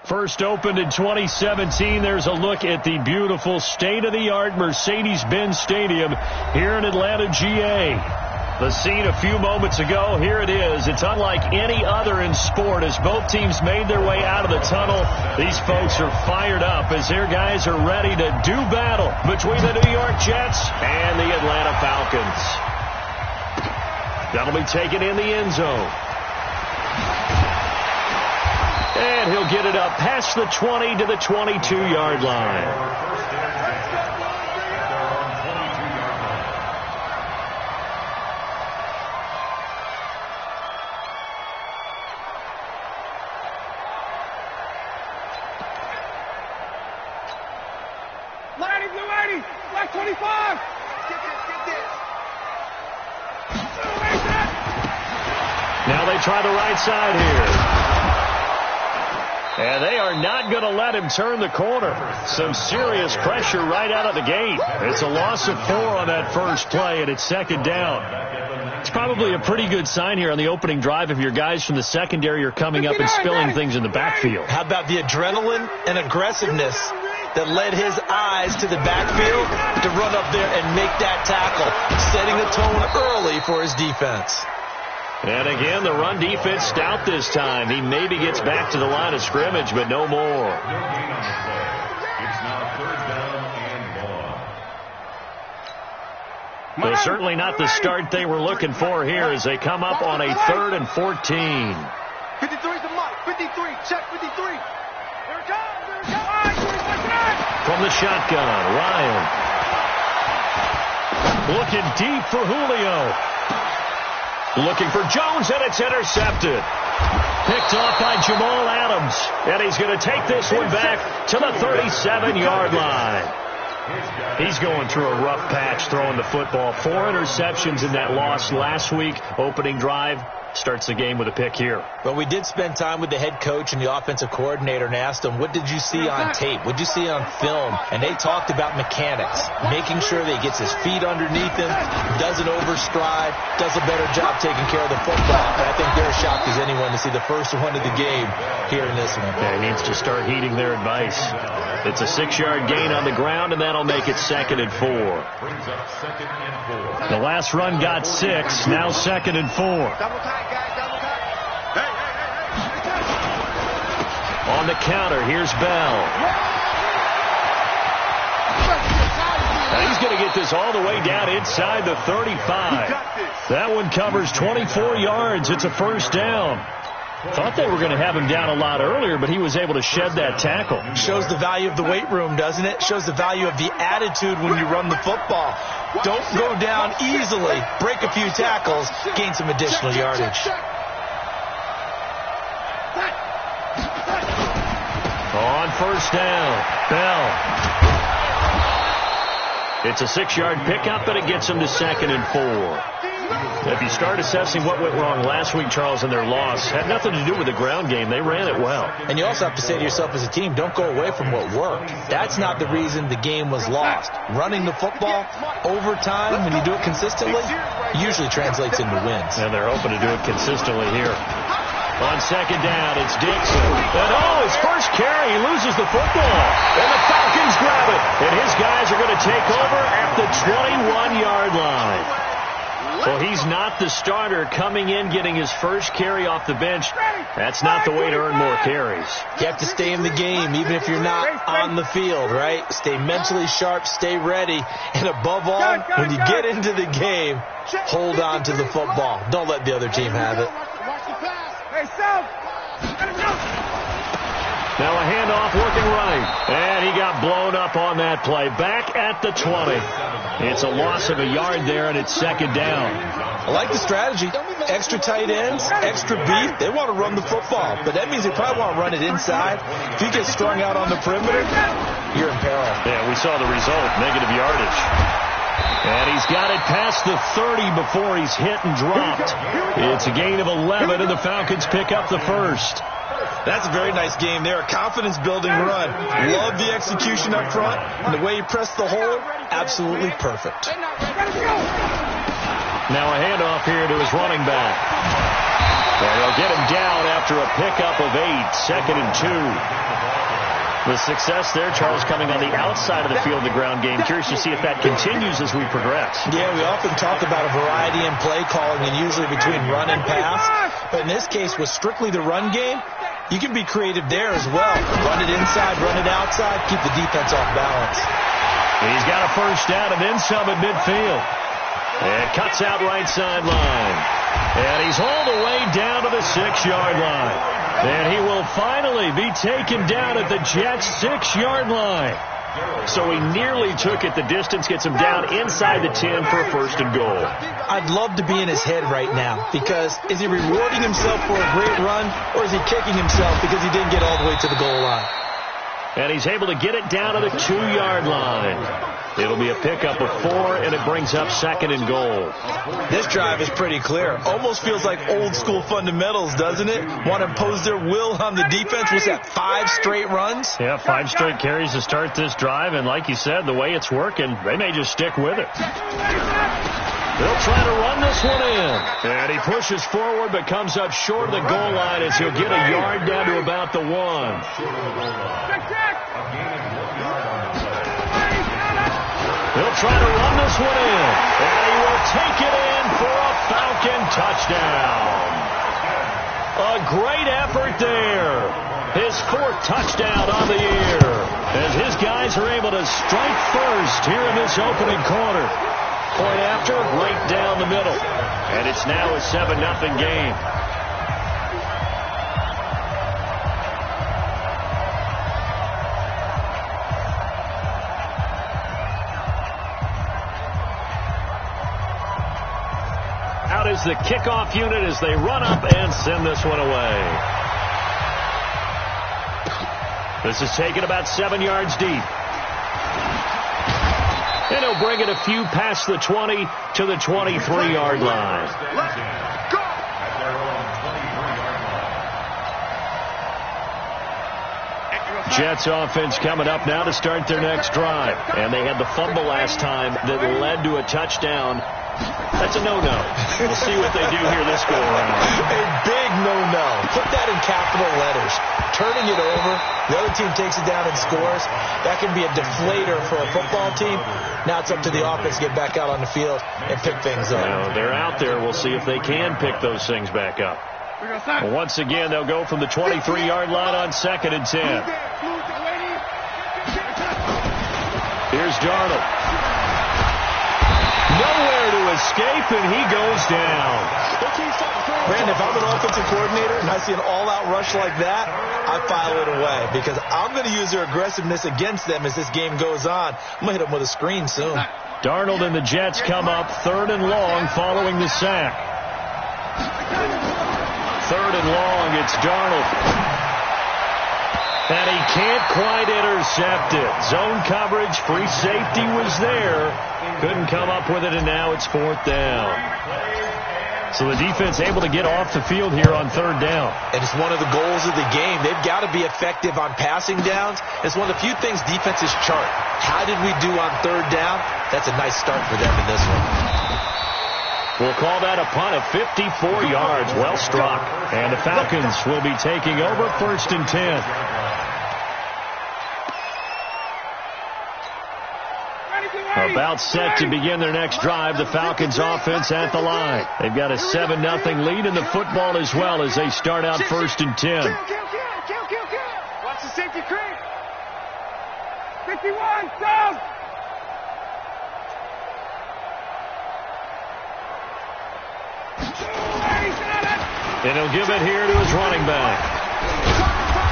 First opened in 2017. There's a look at the beautiful state-of-the-art Mercedes-Benz Stadium here in Atlanta, GA. The scene a few moments ago, here it is. It's unlike any other in sport as both teams made their way out of the tunnel. These folks are fired up as their guys are ready to do battle between the New York Jets and the Atlanta Falcons. That'll be taken in the end zone. And he'll get it up past the 20 to the 22-yard line. Black 25! Now they try the right side here. And they are not going to let him turn the corner. Some serious pressure right out of the gate. It's a loss of 4 on that first play, and it's second down. It's probably a pretty good sign here on the opening drive if your guys from the secondary are coming up and spilling things in the backfield. How about the adrenaline and aggressiveness that led his eyes to the backfield to run up there and make that tackle, setting the tone early for his defense. And again, the run defense stout this time. He maybe gets back to the line of scrimmage, but no more. So certainly not the start they were looking for here as they come up on a 3rd and 14. 53's the mark. 53. Check 53. Here it comes. From the shotgun, Ryan. Looking deep for Julio. Looking for Jones, and it's intercepted. Picked off by Jamal Adams. And he's going to take this one back to the 37-yard line. He's going through a rough patch throwing the football. 4 interceptions in that loss last week. Opening drive. Starts the game with a pick here. But we did spend time with the head coach and the offensive coordinator and asked them, what did you see on tape? What did you see on film? And they talked about mechanics, making sure that he gets his feet underneath him, doesn't overstride, does a better job taking care of the football. And I think they're shocked as anyone to see the first one of the game here in this one. Yeah, he needs to start heeding their advice. It's a 6-yard gain on the ground, and that'll make it 2nd and 4. The last run got 6, now 2nd and 4. On the counter, here's Bell. Now he's going to get this all the way down inside the 35. That one covers 24 yards. It's a first down. Thought they were going to have him down a lot earlier, but he was able to shed that tackle. Shows the value of the weight room, doesn't it? Shows the value of the attitude when you run the football. Don't go down easily. Break a few tackles. Gain some additional yardage. On first down, Bell. It's a 6-yard pickup, and it gets him to 2nd and 4. If you start assessing what went wrong last week, Charles, in their loss, had nothing to do with the ground game. They ran it well. And you also have to say to yourself as a team, don't go away from what worked. That's not the reason the game was lost. Running the football over time, when you do it consistently, usually translates into wins. And they're hoping to do it consistently here. On second down, it's Dixon. And his first carry, he loses the football. And the Falcons grab it. And his guys are going to take over at the 21-yard line. Well, he's not the starter coming in, getting his first carry off the bench. That's not the way to earn more carries. You have to stay in the game, even if you're not on the field, right? Stay mentally sharp, stay ready. And above all, when you get into the game, hold on to the football. Don't let the other team have it. Now a handoff working right. And he got blown up on that play. Back at the 20. It's a loss of a yard there, and it's second down. I like the strategy. Extra tight ends, extra beat. They want to run the football, but that means they probably want to run it inside. If you get strung out on the perimeter, you're in peril. Yeah, we saw the result, negative yardage. And he's got it past the 30 before he's hit and dropped. It's a gain of 11, and the Falcons pick up the first. That's a very nice game there. A confidence-building run. Love the execution up front. And the way he pressed the hole, absolutely perfect. Now a handoff here to his running back. And he'll get him down after a pickup of 8, 2nd and 2. The success there, Charles, coming on the outside of the field, the ground game. Curious to see if that continues as we progress. Yeah, we often talk about a variety in play calling and usually between run and pass. But in this case, with strictly the run game, you can be creative there as well. Run it inside, run it outside, keep the defense off balance. He's got a first down and then some at midfield. And cuts out right sideline. And he's all the way down to the 6-yard line. And he will finally be taken down at the Jets' 6-yard line. So he nearly took it the distance, gets him down inside the 10 for a 1st and goal. I'd love to be in his head right now, because is he rewarding himself for a great run, or is he kicking himself because he didn't get all the way to the goal line? And he's able to get it down to the 2-yard line. It'll be a pickup of 4, and it brings up 2nd and goal. This drive is pretty clear. Almost feels like old-school fundamentals, doesn't it? Want to impose their will on the defense. Was that 5 straight runs? Yeah, 5 straight carries to start this drive, and like you said, the way it's working, they may just stick with it. They'll try to run this one in. And he pushes forward but comes up short of the goal line as he'll get a yard down to about the 1. He'll try to run this one in. And he will take it in for a Falcon touchdown. A great effort there. His 4th touchdown on the year. As his guys are able to strike first here in this opening quarter. Point after, right down the middle. And it's now a 7-0 game. Out is the kickoff unit as they run up and send this one away. This is taken about 7 yards deep. And he'll bring it a few past the 20 to the 23-yard line. Jets offense coming up now to start their next drive. And they had the fumble last time that led to a touchdown. That's a no-no. We'll see what they do here this go-around. A big no-no. Put that in capital letters. Turning it over, the other team takes it down and scores. That can be a deflator for a football team. Now it's up to the offense to get back out on the field and pick things up. Well, they're out there. We'll see if they can pick those things back up. Well, once again, they'll go from the 23-yard line on 2nd and 10. Here's Darnold. Nowhere to escape, and he goes down. Brandon, if I'm an offensive coordinator and I see an all-out rush like that, I file it away because I'm going to use their aggressiveness against them as this game goes on. I'm going to hit them with a screen soon. Darnold and the Jets come up 3rd and long following the sack. 3rd and long, it's Darnold. And he can't quite intercept it. Zone coverage, free safety was there. Couldn't come up with it, and now it's 4th down. So the defense able to get off the field here on 3rd down. And it's one of the goals of the game. They've got to be effective on passing downs. It's one of the few things defenses chart. How did we do on 3rd down? That's a nice start for them in this one. We'll call that a punt of 54 yards. Well struck. And the Falcons will be taking over 1st and 10. About set to begin their next drive. The Falcons offense at the line. They've got a 7-0 lead in the football as well as they start out 1st and 10. Watch the safety creep. 51, down. And he'll give it here to his running back.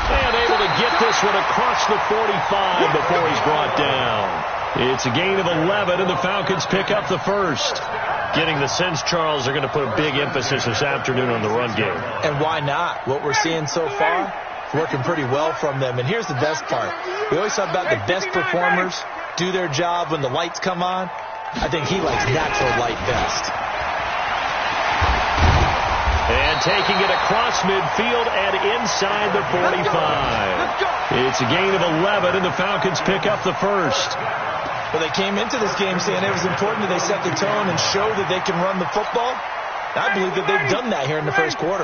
And able to get this one across the 45 before he's brought down. It's a gain of 11, and the Falcons pick up the 1st. Getting the sense, Charles, they're going to put a big emphasis this afternoon on the run game. And why not? What we're seeing so far, working pretty well from them. And here's the best part. We always talk about the best performers do their job when the lights come on. I think he likes natural light best. And taking it across midfield and inside the 45. It's a gain of 11, and the Falcons pick up the 1st. Well, they came into this game saying it was important that they set the tone and show that they can run the football. I believe that they've done that here in the first quarter.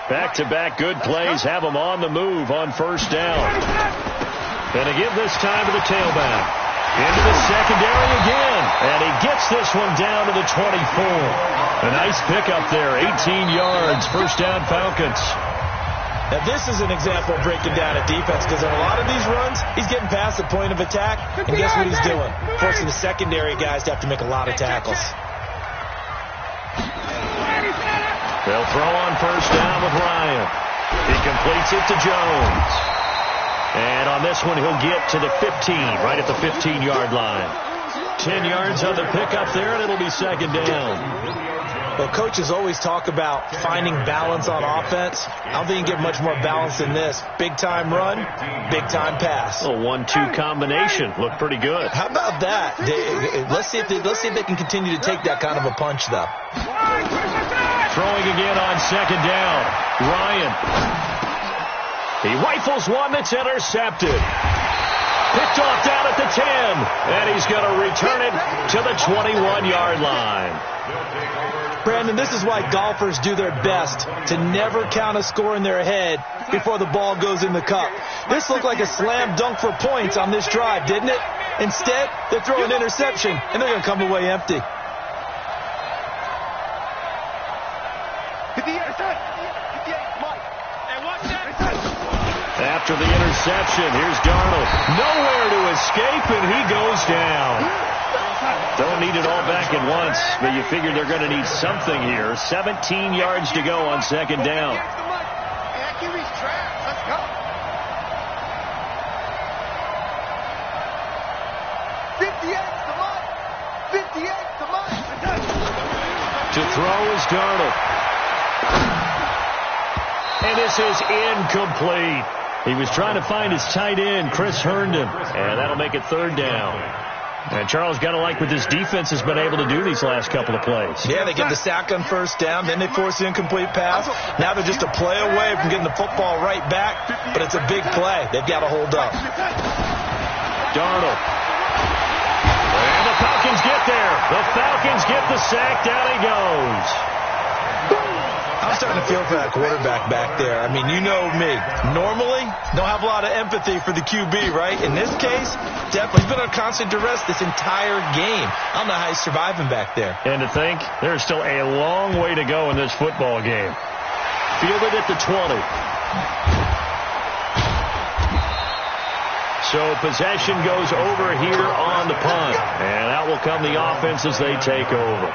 Back-to-back good plays have them on the move on first down. Going to give this time to the tailback. Into the secondary again. And he gets this one down to the 24. A nice pickup there. 18 yards. First down, Falcons. Now, this is an example of breaking down a defense, because in a lot of these runs, he's getting past the point of attack, and guess what he's doing? Forcing the secondary guys to have to make a lot of tackles. They'll throw on first down with Ryan. He completes it to Jones. And on this one, he'll get to the 15, right at the 15-yard line. 10 yards on the pickup there, and it'll be second down. Well, coaches always talk about finding balance on offense. I don't think you can get much more balance than this. Big-time run, big-time pass. A 1-2 combination. Looked pretty good. How about that? Let's see if they can continue to take that kind of a punch, though. Throwing again on second down. Ryan. He rifles one that's intercepted. Picked off down at the 10. And he's going to return it to the 21-yard line. Brandon, this is why golfers do their best to never count a score in their head before the ball goes in the cup. This looked like a slam dunk for points on this drive, didn't it? Instead, they throw an interception, and they're going to come away empty. After the interception, here's Darnold. Nowhere to escape, and he goes down. Don't need it all back at once, but you figure they're going to need something here. 17 yards to go on second down. To throw is Darnold. And this is incomplete. He was trying to find his tight end, Chris Herndon, and that'll make it third down. And Charles, got to like what this defense has been able to do these last couple of plays. Yeah, they get the sack on first down, then they force the incomplete pass. Now they're just a play away from getting the football right back, but it's a big play. They've got to hold up. Darnold. And the Falcons get there. The Falcons get the sack. Down he goes. I'm starting to feel for that quarterback back there. I mean, you know me. Normally, don't have a lot of empathy for the QB, right? In this case, definitely he's been on constant duress this entire game. I don't know how he's surviving back there. And to think, there's still a long way to go in this football game. Fielded at the 20. So possession goes over here on the punt. And out will come the offense as they take over.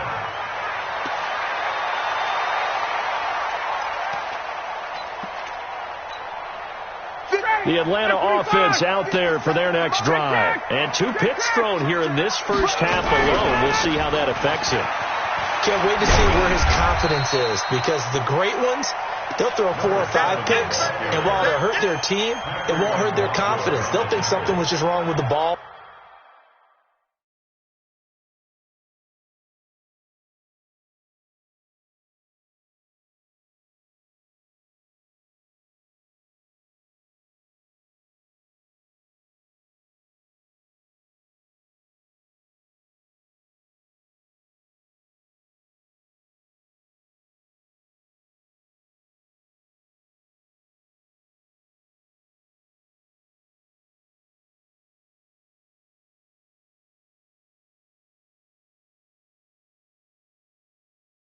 The Atlanta offense out there for their next drive. And 2 picks thrown here in this first half alone. We'll see how that affects him. Can't wait to see where his confidence is, because the great ones, they'll throw 4 or 5 picks, and while it'll hurt their team, it won't hurt their confidence. They'll think something was just wrong with the ball.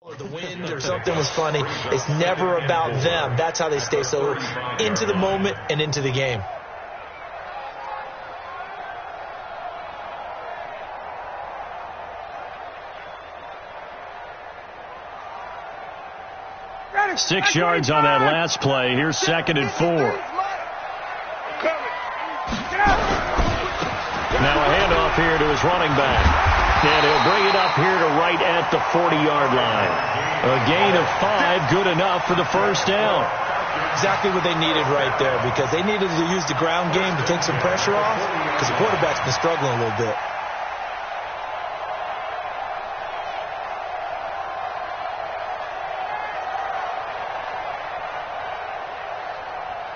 Or the wind or something was funny. It's never about them. That's how they stay so into the moment and into the game. Ready. 6 yards on that last play. Here's 2nd and 4. Now a handoff here to his running back. And he'll bring it up here to right at the 40-yard line. A gain of 5, good enough for the first down. Exactly what they needed right there, because they needed to use the ground game to take some pressure off, because the quarterback's been struggling a little bit.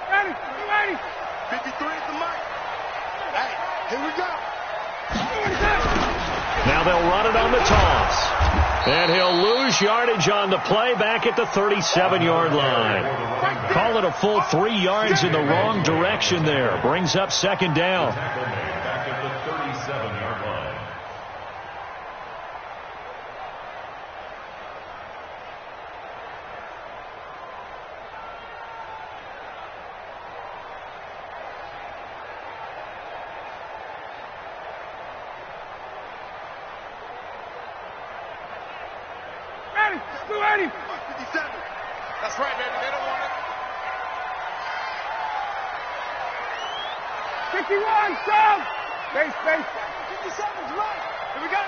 Ready. 53 at the mic. Hey, here we go. Now they'll run it on the toss. And he'll lose yardage on the play back at the 37-yard line. Call it a full 3 yards in the wrong direction there. Brings up second down. Back at the 37-yard line. That's right, baby. They don't want it. 51, stop! Base. 57's right. Here we go.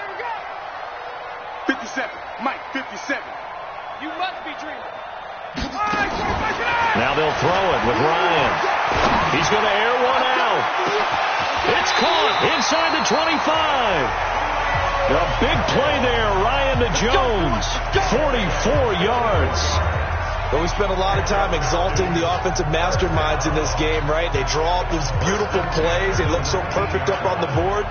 57. Mike, 57. You must be dreaming. Now they'll throw it with Ryan. He's going to air one out. It's caught inside the 25. A big play there, Ryan to Jones. 44 yards. But we spent a lot of time exalting the offensive masterminds in this game, right? They draw up these beautiful plays. They look so perfect up on the board.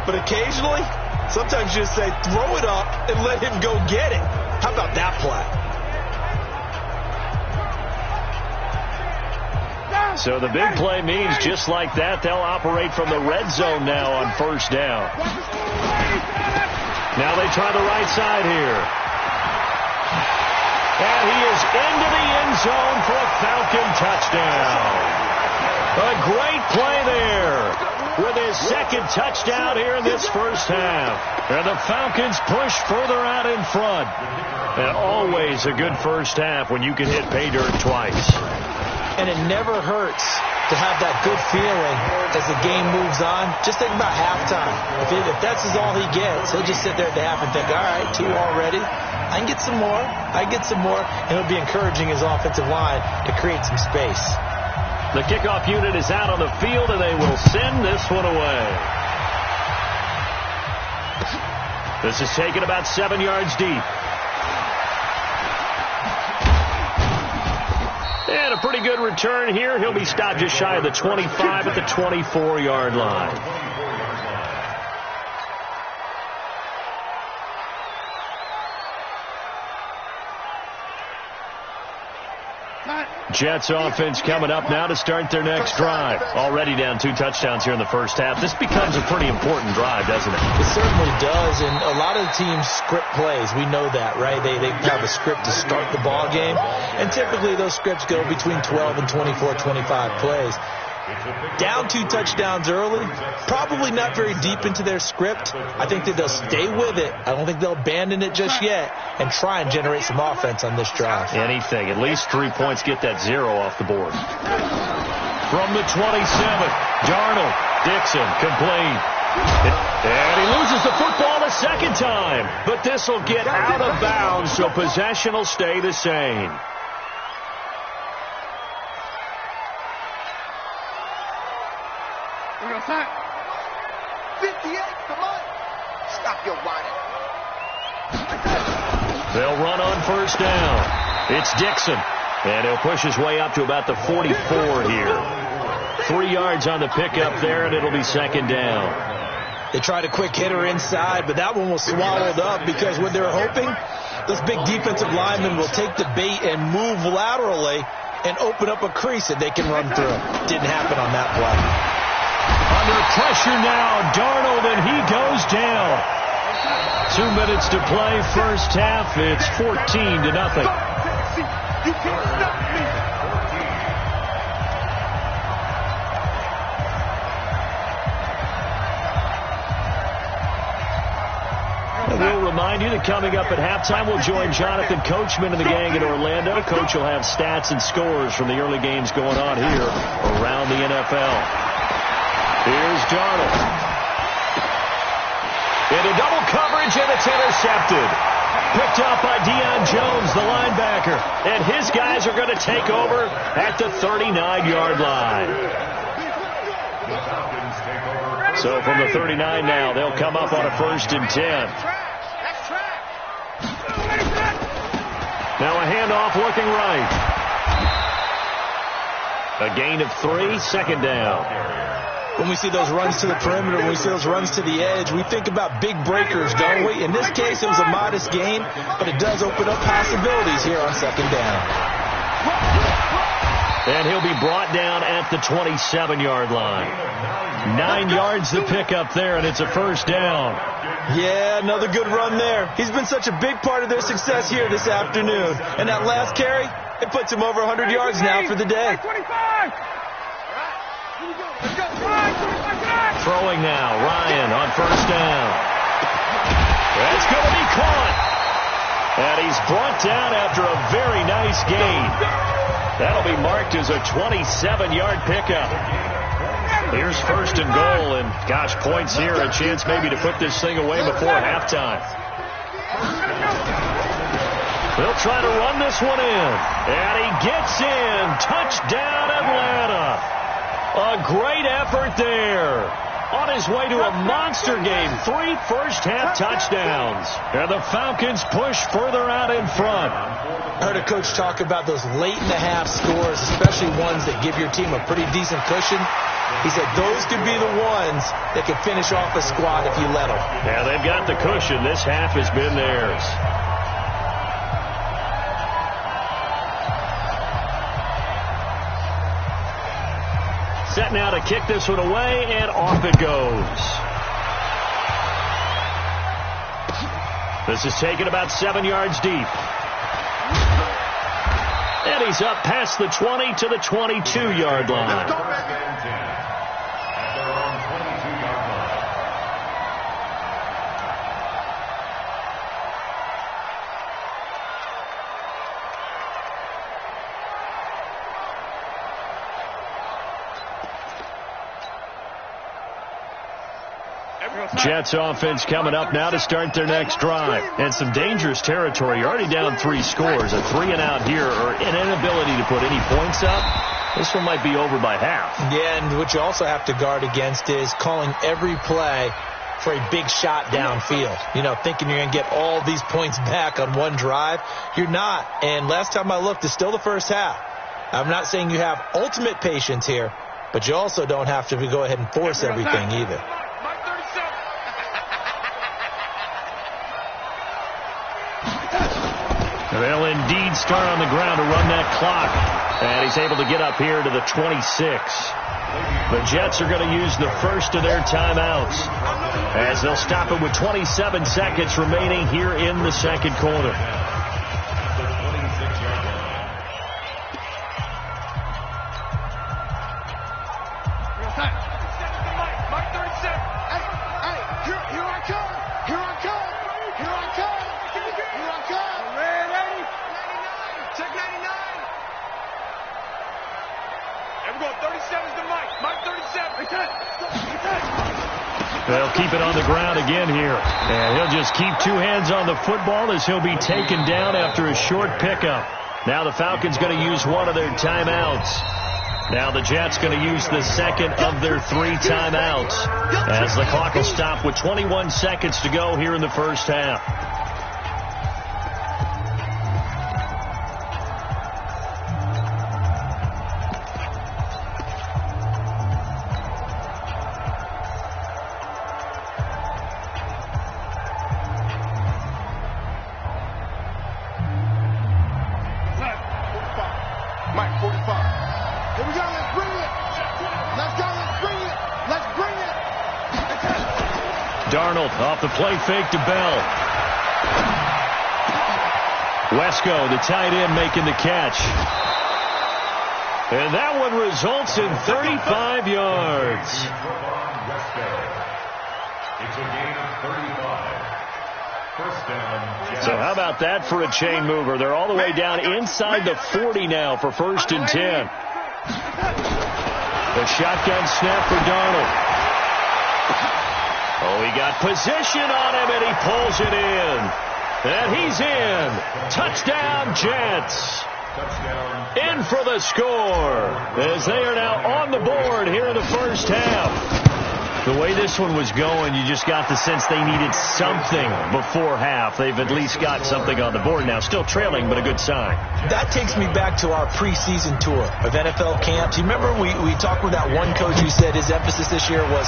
But occasionally, sometimes you just say, throw it up and let him go get it. How about that play? So the big play means just like that, they'll operate from the red zone now on first down. Now they try the right side here. And he is into the end zone for a Falcon touchdown. A great play there with his second touchdown here in this first half. And the Falcons push further out in front. And always a good first half when you can hit pay dirt twice. And it never hurts to have that good feeling as the game moves on. Just think about halftime. If that's all he gets, he'll just sit there at the half and think, all right, 2 already. I can get some more. And it'll be encouraging his offensive line to create some space. The kickoff unit is out on the field, and they will send this one away. This is taken about 7 yards deep. And a pretty good return here. He'll be stopped just shy of the 25 at the 24-yard line. Jets offense coming up now to start their next drive. Already down 2 touchdowns here in the first half. This becomes a pretty important drive, doesn't it? It certainly does, and a lot of the teams script plays. We know that, right? They have a script to start the ball game, and typically those scripts go between 12 and 24, 25 plays. Down 2 touchdowns early, probably not very deep into their script. I think that they'll stay with it. I don't think they'll abandon it just yet and try and generate some offense on this drive. Anything. At least 3 points, get that 0 off the board. From the 27th, Darnold, Dixon, complete. And he loses the football a second time. But this will get out of bounds, so possession will stay the same. We're going to sign. 58, come on. Stop your whining. They'll run on first down. It's Dixon. And he'll push his way up to about the 44 here. 3 yards on the pickup there, and it'll be second down. They tried a quick hitter inside, but that one was swallowed up because what they're hoping, those big defensive linemen will take the bait and move laterally and open up a crease that they can run through. Didn't happen on that play. Under pressure now, Darnold, and he goes down. 2 minutes to play, first half. It's 14-0. You can't stop me. We'll remind you that coming up at halftime, we'll join Jonathan Coachman and the gang in Orlando. Coach will have stats and scores from the early games going on here around the NFL. Here's Darnold. Into double coverage, and it's intercepted. Picked up by Deion Jones, the linebacker. And his guys are going to take over at the 39-yard line. So from the 39 now, they'll come up on a 1st and 10. Now a handoff looking right. A gain of 3, second down. When we see those runs to the perimeter, when we see those runs to the edge, we think about big breakers, don't we? In this case, it was a modest gain, but it does open up possibilities here on second down. And he'll be brought down at the 27-yard line. 9 yards to pick up there, and it's a first down. Yeah, another good run there. He's been such a big part of their success here this afternoon. And that last carry, it puts him over 100 yards now for the day. Throwing now, Ryan on first down. That's going to be caught. And he's brought down after a very nice gain. That'll be marked as a 27-yard pickup. Here's first and goal, and gosh, points here, a chance maybe to put this thing away before halftime. They'll try to run this one in, and he gets in. Touchdown, Atlanta. A great effort there. On his way to a monster game, 3 first-half touchdowns. And the Falcons push further out in front. I heard a coach talk about those late-in-the-half scores, especially ones that give your team a pretty decent cushion. He said those could be the ones that could finish off a squad if you let them. Yeah, they've got the cushion. This half has been theirs. Set now to kick this one away, and off it goes. This is taken about 7 yards deep. And he's up past the 20 to the 22-yard line. Jets offense coming up now to start their next drive. And some dangerous territory. You're already down 3 scores. A 3-and-out here, or an inability to put any points up. This one might be over by half. Yeah, and what you also have to guard against is calling every play for a big shot downfield. You know, thinking you're going to get all these points back on one drive. You're not. And last time I looked, it's still the first half. I'm not saying you have ultimate patience here, but you also don't have to go ahead and force everything either. They'll indeed start on the ground to run that clock. And he's able to get up here to the 26. The Jets are going to use the first of their timeouts, as they'll stop it with 27 seconds remaining here in the second quarter. They'll keep it on the ground again here. And he'll just keep 2 hands on the football as he'll be taken down after a short pickup. Now the Falcons going to use one of their timeouts. Now the Jets going to use the second of their 3 timeouts, as the clock will stop with 21 seconds to go here in the first half. Off the play fake to Bell. Wesco, the tight end, making the catch. And that one results in 35 yards. It's a gain of 35. First down, Jets. So how about that for a chain mover? They're all the way down inside the 40 now for first and 10. The shotgun snap for Darnold. Oh, he got position on him, and he pulls it in. And he's in. Touchdown, Jets. In for the score, as they are now on the board here in the first half. The way this one was going, you just got the sense they needed something before half. They've at least got something on the board now. Still trailing, but a good sign. That takes me back to our preseason tour of NFL camps. You remember we talked with that one coach who said his emphasis this year was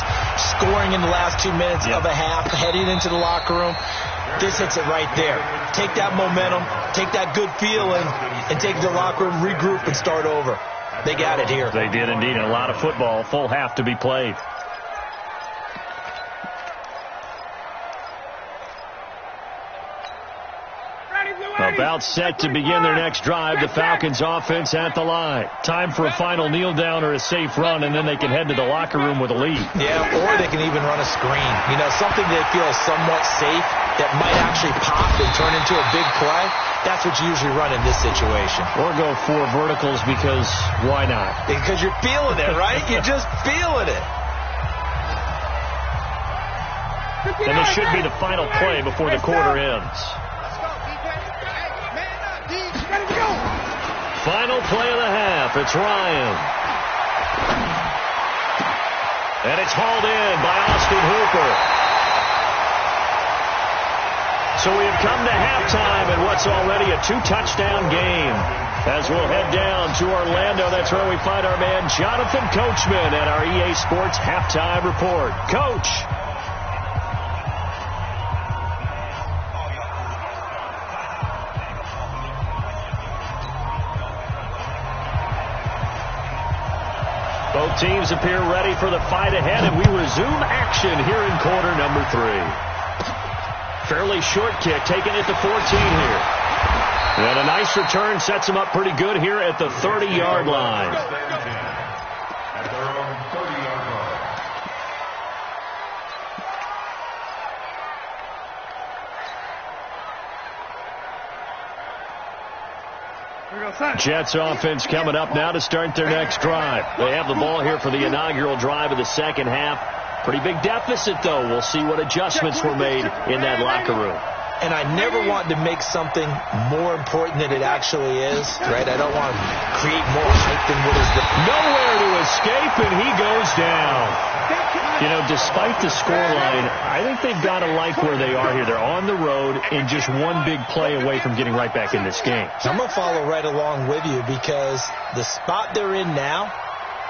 scoring in the last 2 minutes of a half, heading into the locker room. This hits it right there. Take that momentum, take that good feeling, and take it to the locker room, regroup, and start over. They got it here. They did indeed. And a lot of football, full half to be played. About set to begin their next drive. The Falcons offense at the line. Time for a final kneel down or a safe run, and then they can head to the locker room with a lead. Yeah, or they can even run a screen. You know, something they feel is somewhat safe that might actually pop and turn into a big play. That's what you usually run in this situation. Or go 4 verticals because why not? Because you're feeling it, right? You're just feeling it. And this should be the final play before the quarter ends. Final play of the half. It's Ryan. And it's hauled in by Austin Hooper. So we have come to halftime in what's already a 2-touchdown game. As we'll head down to Orlando, that's where we find our man Jonathan Coachman at our EA Sports Halftime Report. Coach. Both teams appear ready for the fight ahead, and we resume action here in quarter number 3. Fairly short kick, taking it to 14 here. And a nice return sets them up pretty good here at the 30-yard line. At their own 30-yard line. Jets offense coming up now to start their next drive. They have the ball here for the inaugural drive of the second half. Pretty big deficit, though. We'll see what adjustments were made in that locker room. And I never want to make something more important than it actually is, right? I don't want to create more hype than what is there. Nowhere to escape, and he goes down. You know, despite the scoreline, I think they've got to like where they are here. They're on the road and just one big play away from getting right back in this game. I'm going to follow right along with you because the spot they're in now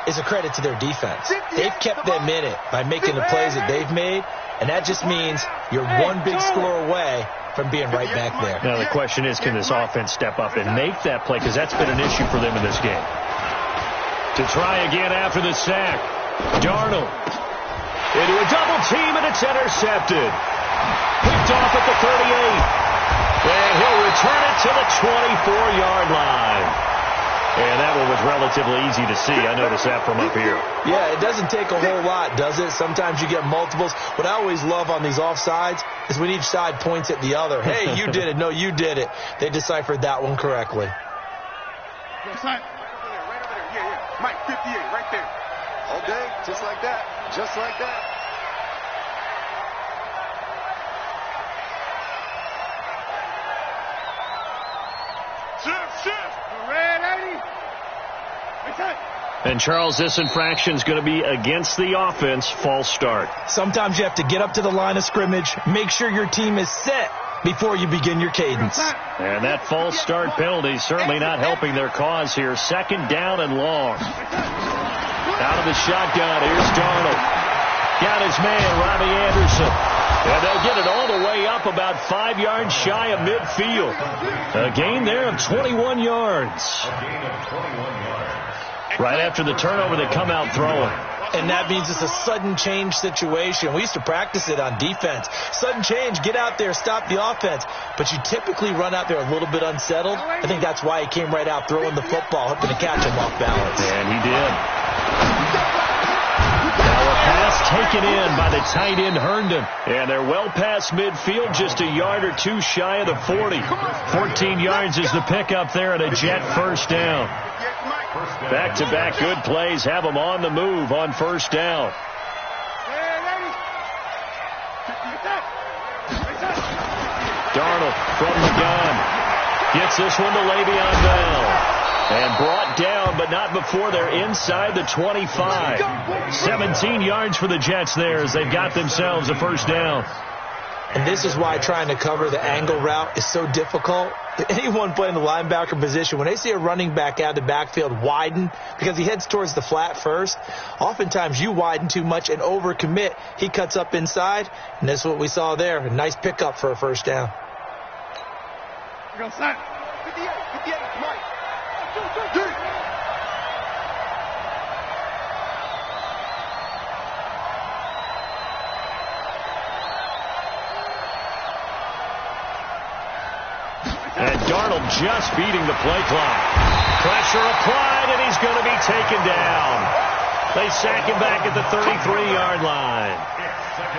is a credit to their defense. They've kept them in it by making the plays that they've made, and that just means you're one big score away from being right back there. Now, the question is, can this offense step up and make that play? Because that's been an issue for them in this game. To try again after the sack. Darnold into a double team, and it's intercepted. Picked off at the 38. And he'll return it to the 24-yard line. And that one was relatively easy to see. I noticed that from up here. Yeah, it doesn't take a whole lot, does it? Sometimes you get multiples. What I always love on these offsides is when each side points at the other. Hey, you did it. No, you did it. They deciphered that one correctly. Right over there. Yeah. Mike, 58, right there. All day, just like that. Just like that. Shift. Red 80. And Charles, this infraction is going to be against the offense. False start. Sometimes you have to get up to the line of scrimmage, make sure your team is set before you begin your cadence. And that false start penalty certainly not helping their cause here. Second down and long. Out of the shotgun, here's Darnold. Got his man, Robbie Anderson. And they'll get it all the way up about 5 yards shy of midfield. A gain there of 21 yards. A gain of 21 yards. Right after the turnover, they come out throwing. And that means it's a sudden change situation. We used to practice it on defense. Sudden change, get out there, stop the offense. But you typically run out there a little bit unsettled. I think that's why he came right out throwing the football, hoping to catch him off balance. And he did. Now a pass taken in by the tight end Herndon. And they're well past midfield, just a yard or two shy of the 40. 14 yards is the pickup there and a Jet first down. Back-to-back good plays have them on the move on first down. Darnold from the gun. Gets this one to Le'Veon Bell. And brought down, but not before they're inside the 25. 17 yards for the Jets there as they've got themselves a first down. And this is why trying to cover the angle route is so difficult. Anyone playing the linebacker position, when they see a running back out of the backfield widen because he heads towards the flat first, oftentimes you widen too much and overcommit. He cuts up inside, and that's what we saw there. A nice pickup for a first down. Go, son. 58, right. And Darnold just beating the play clock. Pressure applied, and he's going to be taken down. They sack him back at the 33-yard line.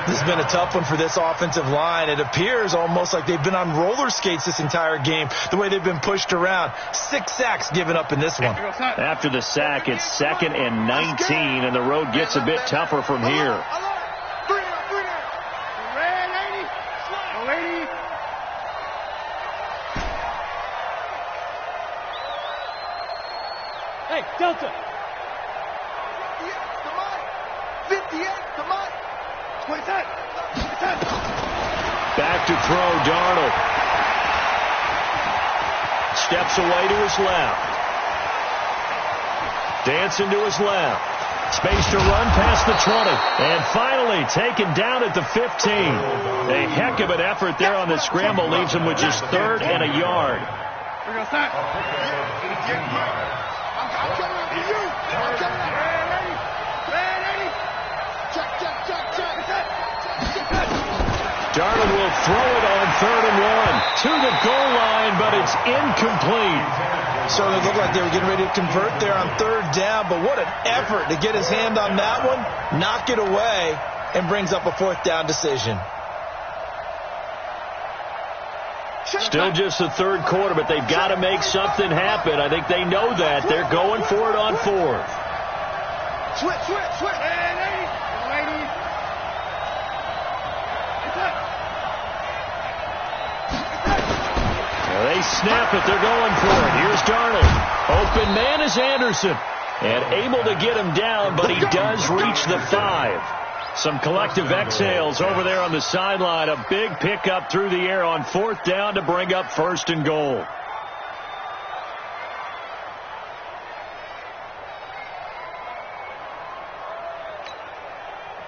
This has been a tough one for this offensive line. It appears almost like they've been on roller skates this entire game, the way they've been pushed around. 6 sacks given up in this one. After the sack, it's 2nd and 19, and the road gets a bit tougher from here. Hey, Delta. 58, come on. 20 cents. Back to throw, Darnold. Steps away to his left. Dancing to his left. Space to run past the 20. And finally taken down at the 15. A heck of an effort there on the scramble. Leaves him with just 3rd and a yard. We're going to start. I'm coming for you. I'm coming. Ready. Check. Darnold will throw it on 3rd and 1 to the goal line, but it's incomplete. So it looked like they were getting ready to convert there on 3rd down, but what an effort to get his hand on that one, knock it away, and brings up a 4th down decision. Still just the 3rd quarter, but they've got to make something happen. I think they know that. They're going for it on 4th. Switch. Ladies. They snap it. They're going for it. Here's Darnold. Open man is Anderson. And able to get him down, but he does reach the 5. Some collective exhales over there on the sideline. A big pickup through the air on 4th down to bring up 1st and goal.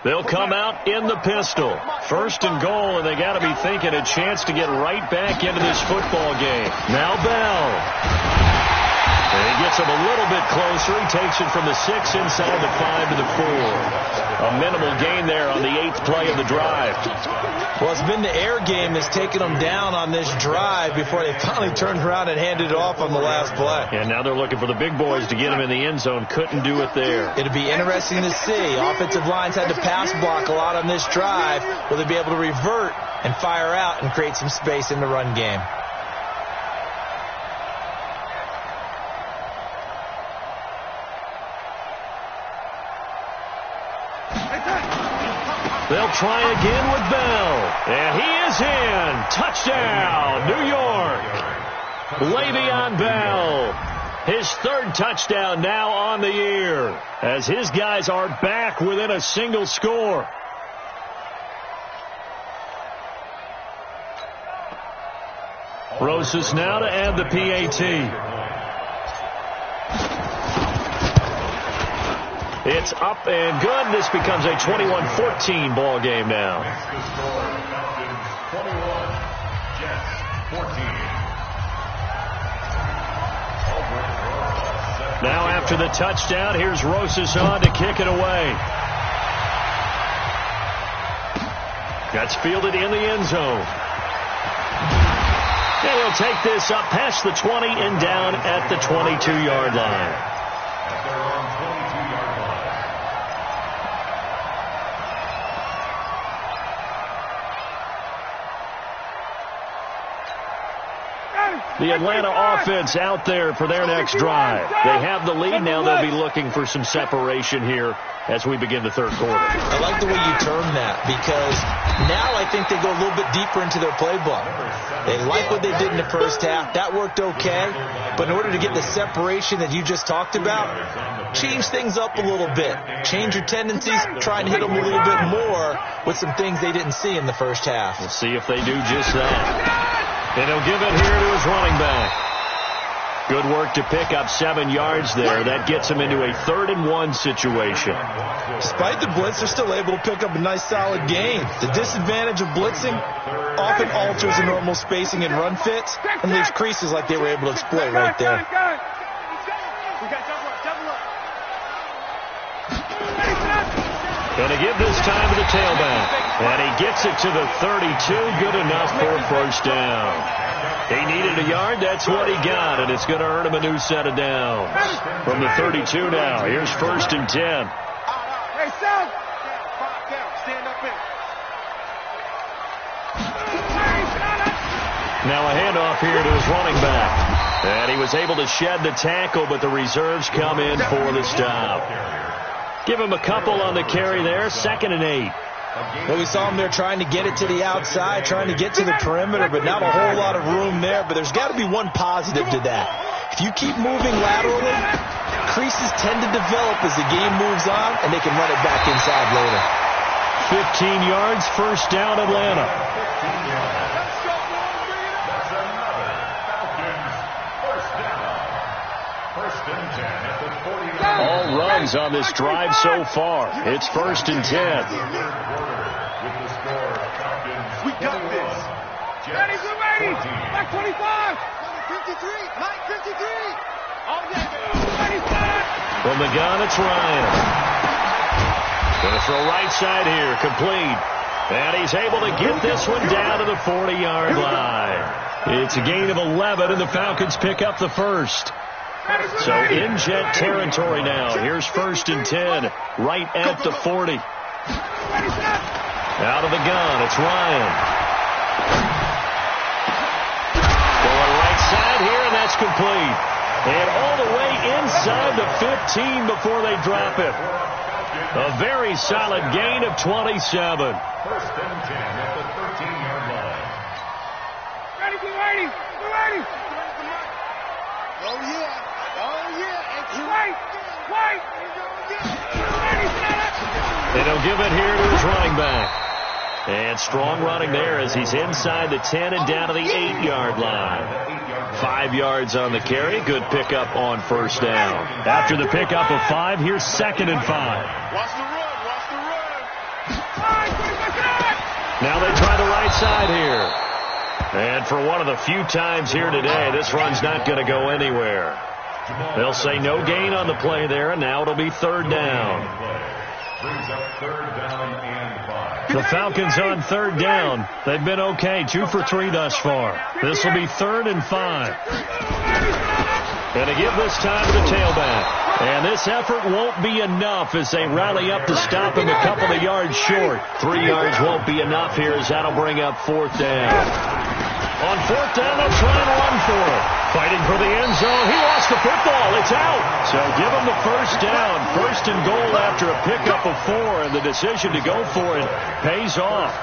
They'll come out in the pistol. 1st and goal, and they got to be thinking a chance to get right back into this football game. Now Bell. And he gets him a little bit closer. He takes it from the 6 inside the 5 to the 4. A minimal gain there on the 8th play of the drive. Well, it's been the air game that's taken them down on this drive before they finally turned around and handed it off on the last play. And now they're looking for the big boys to get him in the end zone. Couldn't do it there. It'll be interesting to see. Offensive lines had to pass block a lot on this drive. Will they be able to revert and fire out and create some space in the run game? They'll try again with Bell. And he is in. Touchdown, New York. Le'Veon Bell. His 3rd touchdown now on the year as his guys are back within a single score. Rosas now to add the PAT. It's up and good. This becomes a 21-14 ball game now. Now after the touchdown, here's Rosas on to kick it away. That's fielded in the end zone. And he'll take this up past the 20 and down at the 22-yard line. The Atlanta offense out there for their next drive. They have the lead now. They'll be looking for some separation here as we begin the third quarter. I like the way you term that, because now I think they go a little bit deeper into their playbook. They like what they did in the first half. That worked okay. But in order to get the separation that you just talked about, change things up a little bit. Change your tendencies. Try and hit them a little bit more with some things they didn't see in the first half. We'll see if they do just that. And he'll give it here to his running back. Good work to pick up 7 yards there. That gets him into a 3rd-and-1 situation. Despite the blitz, they're still able to pick up a nice, solid gain. The disadvantage of blitzing often alters the normal spacing and run fits and leaves creases like they were able to exploit right there. Going to give this time to the tailback. And he gets it to the 32. Good enough for a first down. He needed a yard. That's what he got. And it's going to earn him a new set of downs. From the 32 now. Here's 1st and 10. Hey, son. Stand up in. Now a handoff here to his running back. And he was able to shed the tackle, but the reserves come in for the stop. Give him a couple on the carry there. 2nd and 8. Well, we saw him there trying to get it to the outside, trying to get to the perimeter, but not a whole lot of room there. But there's got to be one positive to that. If you keep moving laterally, creases tend to develop as the game moves on, and they can run it back inside later. 15 yards, first down, Atlanta. All runs on this drive so far. It's 1st and 10. We got this. Ready, we're ready. Back 25. 53. Mike 53. All day. Ready, set. From the gun, it's Ryan. Going to throw right side here, complete. And he's able to get this one down to the 40-yard line. It's a gain of 11, and the Falcons pick up the first. So in jet territory now. Here's 1st and 10, right at the 40. Out of the gun, it's Ryan. Going right side here, and that's complete. And all the way inside the 15 before they drop it. A very solid gain of 27. 1st and 10 at the 13-yard line. Ready, we're ready. We're ready. Oh, yeah. Oh, yeah. It's Wait. Ready, set. And he'll give it here to his running back. And strong running there as he's inside the 10 and down to the 8-yard line. 5 yards on the carry. Good pickup on first down. After the pickup of 5, here's 2nd and 5. Watch the run. Watch the run. Now they try the right side here. And for one of the few times here today, this run's not going to go anywhere. They'll say no gain on the play there, and now it'll be 3rd down. Brings up 3rd down and 5. The Falcons on 3rd down. They've been okay, 2 for 3 thus far. This will be 3rd and 5. And to give this time to the tailback. And this effort won't be enough as they rally up to stop him a couple of yards short. 3 yards won't be enough here as that'll bring up 4th down. On 4th down, they'll try and run for it. Fighting for the end zone. He lost the football. It's out. So give him the first down. 1st and goal after a pickup of 4. And the decision to go for it pays off.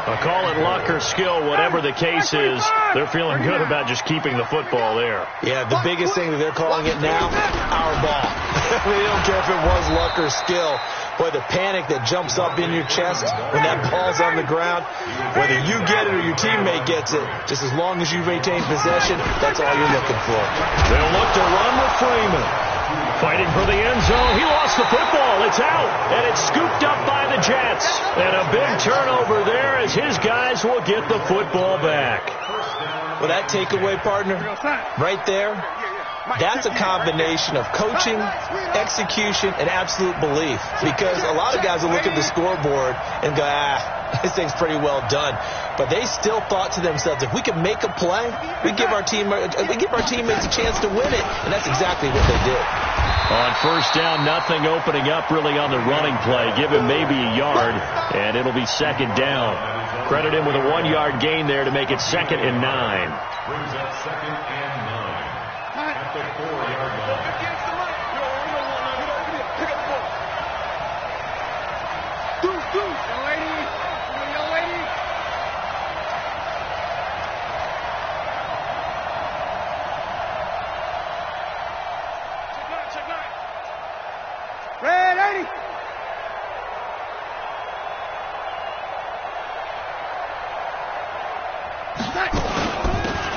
I'll call it luck or skill, whatever the case is. They're feeling good about just keeping the football there. Yeah, the biggest thing that they're calling it now, our ball. They don't care if it was luck or skill. Boy, the panic that jumps up in your chest when that ball's on the ground, whether you get it or your teammate gets it, just as long as you retain possession, that's all you're looking for. They'll look to run with Freeman. Fighting for the end zone. He lost the football. It's out. And it's scooped up by the Jets. And a big turnover there as his guys will get the football back. Well, that takeaway, partner, right there, that's a combination of coaching, execution, and absolute belief. Because a lot of guys will look at the scoreboard and go, this thing's pretty well done. But they still thought to themselves, if we can make a play, we give our teammates a chance to win it. And that's exactly what they did. On 1st down, nothing opening up really on the running play. Give him maybe a yard, and it'll be 2nd down. Credit him with a 1-yard gain there to make it 2nd and 9. Brings up 2nd and 9 at the 4-yard line.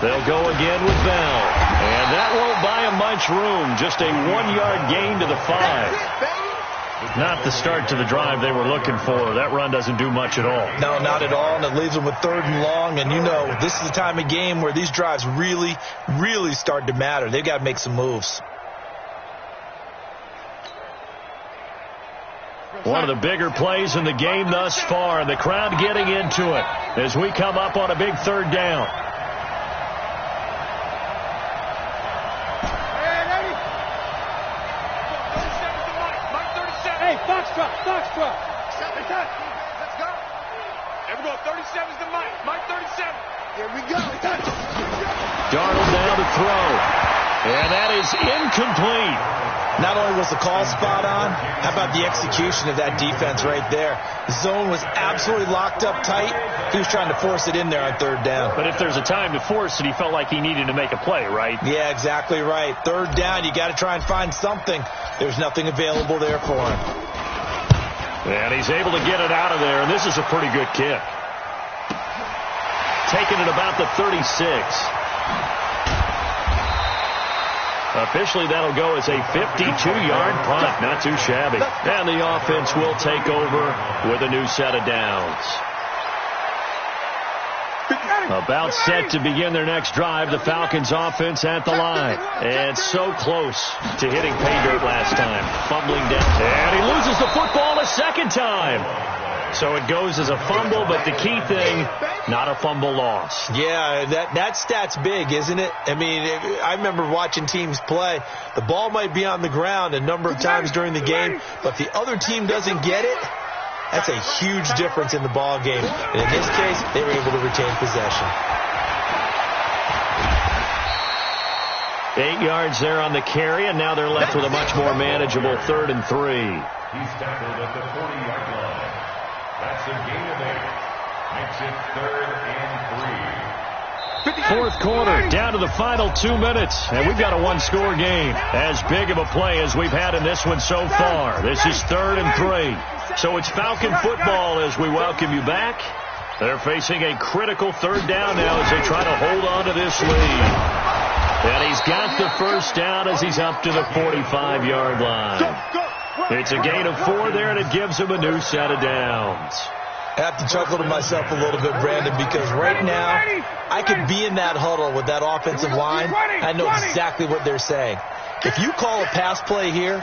They'll go again with Bell. And that won't buy him much room. Just a 1-yard gain to the 5. Not the start to the drive they were looking for. That run doesn't do much at all. No, not at all, and it leaves them with 3rd and long. And, you know, this is the time of game where these drives really, really start to matter. They've got to make some moves. One of the bigger plays in the game thus far. The crowd getting into it as we come up on a big 3rd down. Foxtrot. Let's go. There we go. 37's the Mike 37. Here we go. Darnold down to throw. And that is incomplete. Not only was the call spot on, how about the execution of that defense right there? The zone was absolutely locked up tight. He was trying to force it in there on 3rd down. But if there's a time to force it, he felt like he needed to make a play, right? Yeah, exactly right. 3rd down, you got to try and find something. There's nothing available there for him. And he's able to get it out of there, and this is a pretty good kick. Taking it about the 36. Officially, that'll go as a 52-yard punt. Not too shabby. And the offense will take over with a new set of downs. About set to begin their next drive. The Falcons offense at the line. And so close to hitting pay dirt last time. Fumbling down. And he loses the football a 2nd time. So it goes as a fumble, but the key thing, not a fumble loss. Yeah, that stat's big, isn't it? I mean, I remember watching teams play. The ball might be on the ground a number of times during the game, but if the other team doesn't get it, that's a huge difference in the ball game. And in this case, they were able to retain possession. 8 yards there on the carry, and now they're left with a much more manageable 3rd and 3. He's tackled at the 40-yard line. That's a gain of 8. Makes it 3rd and 3. 4th quarter, down to the final 2 minutes, and we've got a 1-score game. As big of a play as we've had in this one so far. This is 3rd and 3. So it's Falcon football as we welcome you back. They're facing a critical 3rd down now as they try to hold on to this lead. And he's got the 1st down as he's up to the 45-yard line. It's a gain of 4 there, and it gives him a new set of downs. I have to chuckle to myself a little bit, Brandon, because right now I could be in that huddle with that offensive line. I know exactly what they're saying. If you call a pass play here,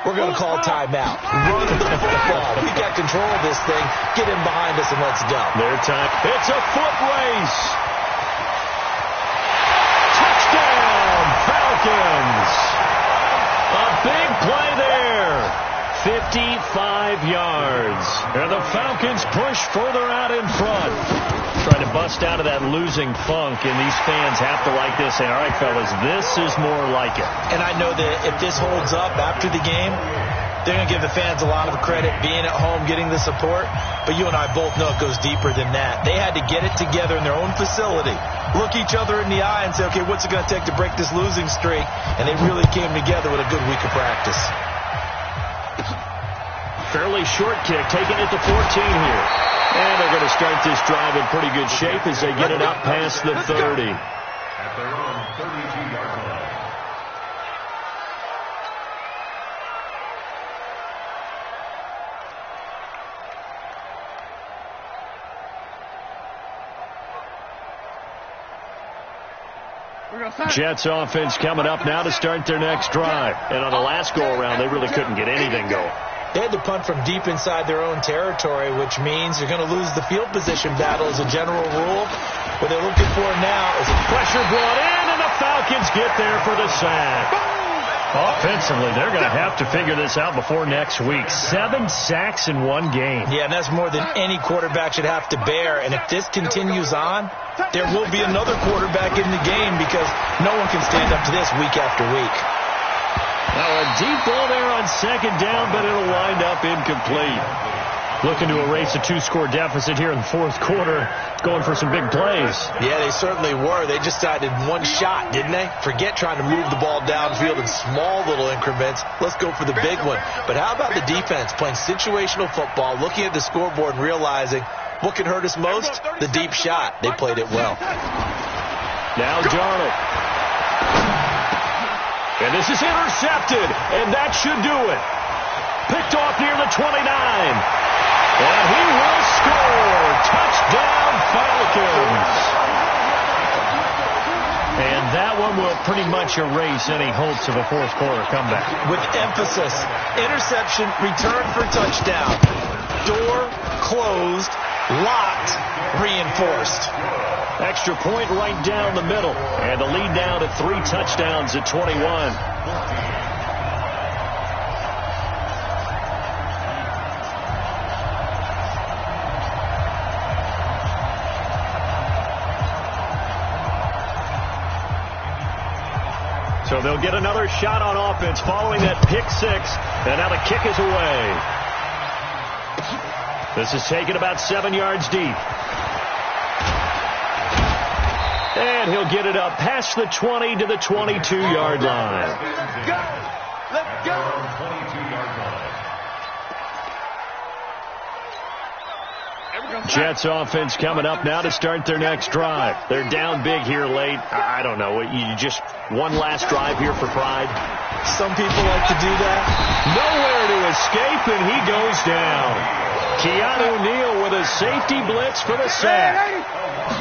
we're going to call a timeout. Run the football. We got control of this thing. Get in behind us and let's go. Their time. It's a foot race. Touchdown, Falcons. A big play there. 55 yards. And the Falcons push further out in front. Trying to bust out of that losing funk, and these fans have to like this. Say, all right, fellas, this is more like it. And I know that if this holds up after the game, they're going to give the fans a lot of credit, being at home, getting the support. But you and I both know it goes deeper than that. They had to get it together in their own facility, look each other in the eye and say, okay, what's it going to take to break this losing streak? And they really came together with a good week of practice. Fairly short kick, taking it to 14 here. And they're going to start this drive in pretty good shape as they get it up past the 30. At their own 32-yard line. Jets offense coming up now to start their next drive. And on the last go-around, they really couldn't get anything going. They had to punt from deep inside their own territory, which means they're going to lose the field position battle as a general rule. What they're looking for now is a pressure brought in, and the Falcons get there for the sack. Offensively, they're going to have to figure this out before next week. 7 sacks in one game. Yeah, and that's more than any quarterback should have to bear. And if this continues on, there will be another quarterback in the game because no one can stand up to this week after week. Now a deep ball there on second down, but it'll wind up incomplete. Looking to erase a 2-score deficit here in the fourth quarter. Going for some big plays. Yeah, they certainly were. They just decided one shot, didn't they? Forget trying to move the ball downfield in small little increments. Let's go for the big one. But how about the defense playing situational football, looking at the scoreboard and realizing what can hurt us most? The deep shot. They played it well. Now Darnold. And this is intercepted, and that should do it. Picked off near the 29. And he will score. Touchdown, Falcons. And that one will pretty much erase any hopes of a fourth quarter comeback. With emphasis, interception, return for touchdown. Door closed, locked, reinforced. Extra point right down the middle. And the lead down to 3 touchdowns at 21. So they'll get another shot on offense following that pick 6. And now the kick is away. This is taken about 7 yards deep. And he'll get it up past the 20 to the 22-yard line. Let's go. 22-yard line. Jets offense coming up now to start their next drive. They're down big here late. I don't know. You just one last drive here for pride. Some people like to do that. Nowhere to escape, and he goes down. Keanu Neal with a safety blitz for the sack.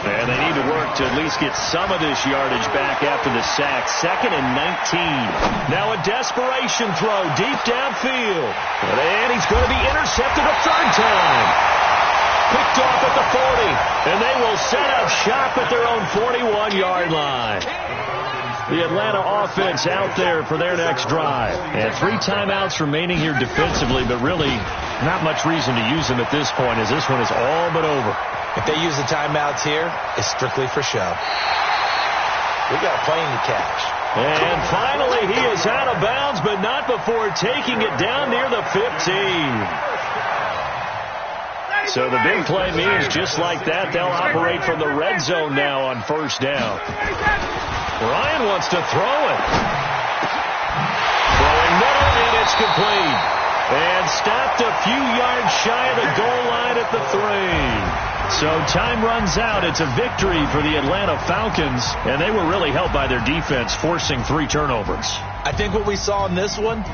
And they need to work to at least get some of this yardage back after the sack. 2nd and 19. Now a desperation throw deep downfield. And he's going to be intercepted a 3rd time. Picked off at the 40, and they will set up shop at their own 41-yard line. The Atlanta offense out there for their next drive. And 3 timeouts remaining here defensively, but really not much reason to use them at this point as this one is all but over. If they use the timeouts here, it's strictly for show. We got a plane to catch. And finally, he is out of bounds, but not before taking it down near the 15. So the big play means just like that, they'll operate from the red zone now on 1st down. Ryan wants to throw it. Throwing middle, and it's complete. And stopped a few yards shy of the goal line at the 3. So time runs out. It's a victory for the Atlanta Falcons, and they were really helped by their defense, forcing 3 turnovers. I think what we saw in this one